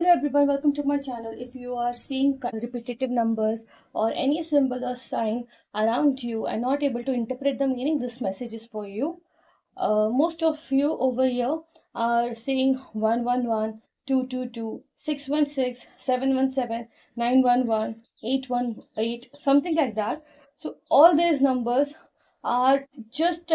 Hello everyone, welcome to my channel. If you are seeing repetitive numbers or any symbol or sign around you and not able to interpret the meaning, this message is for you. Most of you over here are saying 111, 222, 616, 717, 911, 818, something like that. So all these numbers are just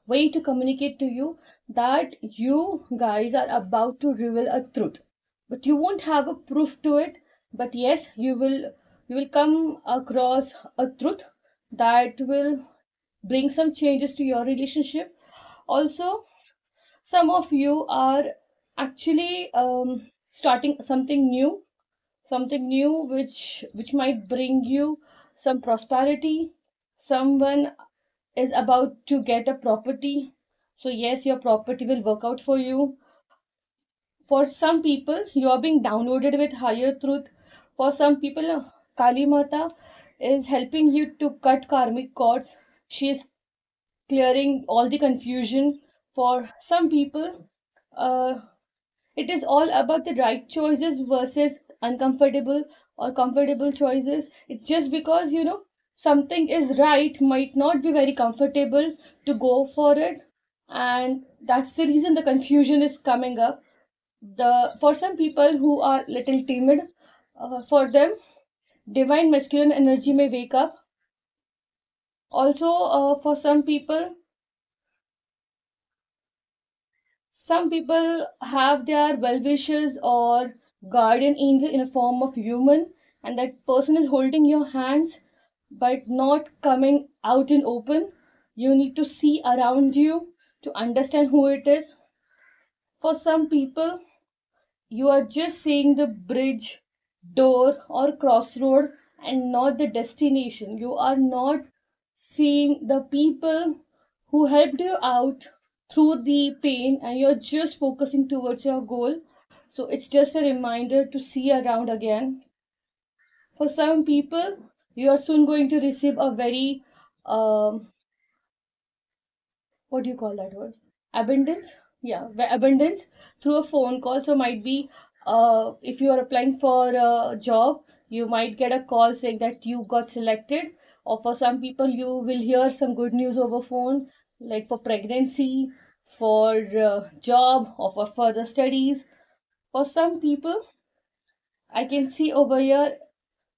way to communicate to you that you guys are about to reveal a truth, but you won't have a proof to it. But yes, you will come across a truth that will bring some changes to your relationship. Also, some of you are actually starting something new which might bring you some prosperity. Someone is about to get a property, so yes, your property will work out for you. For some people, you are being downloaded with higher truth. For some people, Kali Mata is helping you to cut karmic cords. She is clearing all the confusion. For some people, uh, it is all about the right choices versus uncomfortable or comfortable choices. It's just because something is right might not be very comfortable to go for it, and that's the reason the confusion is coming up. The For some people who are little timid, for them divine masculine energy may wake up. Also, for some people have their well wishers or guardian angel in a form of human, and that person is holding your hands but not coming out in open. You need to see around you to understand who it is. For some people, you are just seeing the bridge, door, or crossroad and not the destination. You are not seeing the people who helped you out through the pain, and you're just focusing towards your goal. So it's just a reminder to see around again. For some people, you are soon going to receive a very what do you call that word, abundance. Yeah, abundance through a phone call. So might be if you are applying for a job, you might get a call saying that you got selected. Or for some people, you will hear some good news over phone, like for pregnancy, for job, or for further studies. For some people, I can see over here,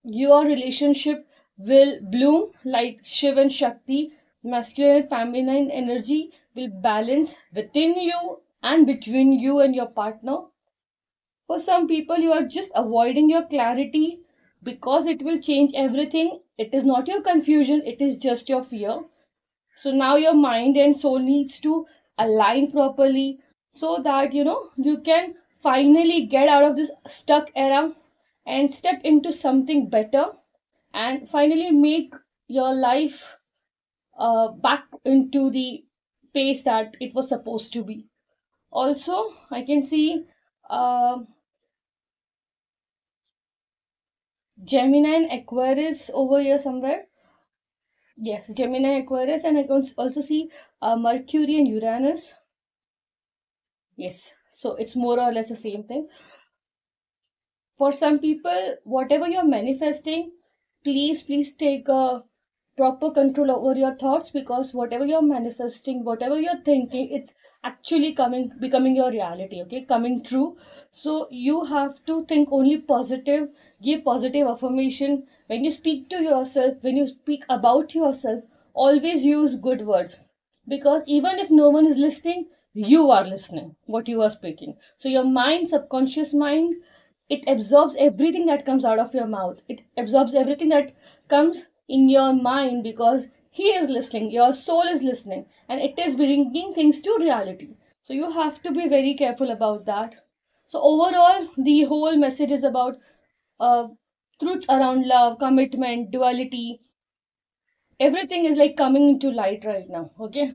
your relationship will bloom like Shiv and Shakti. Masculine and feminine energy will balance within you and between you and your partner. For some people, you are just avoiding your clarity because it will change everything. It is not your confusion, it is just your fear. So now your mind and soul needs to align properly so that you can finally get out of this stuck era and step into something better, and finally make your life back into the pace that it was supposed to be. Also, I can see uh, Gemini and Aquarius over here somewhere. Yes, Gemini, Aquarius, and I can also see Mercury and Uranus. Yes, so it's more or less the same thing. For some people, whatever you're manifesting, please take a proper control over your thoughts, because whatever you're manifesting, whatever you're thinking, it's actually becoming your reality, okay, coming true. So you have to think only positive, give positive affirmation. When you speak to yourself, when you speak about yourself, always use good words, because even if no one is listening, you are listening what you are speaking. So your mind, subconscious mind, it absorbs everything that comes out of your mouth. It absorbs everything that comes in your mind, because he is listening, your soul is listening, and it is bringing things to reality. So you have to be very careful about that. So overall, the whole message is about uh, truths around love, commitment, duality. Everything is like coming into light right now, okay?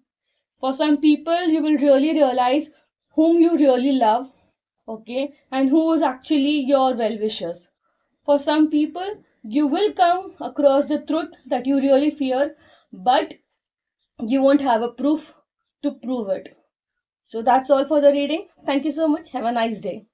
For some people, you will really realize whom you really love, okay, and who is actually your well wishers. For some people, you will come across the truth that you really fear, but you won't have a proof to prove it. So that's all for the reading. Thank you so much. Have a nice day.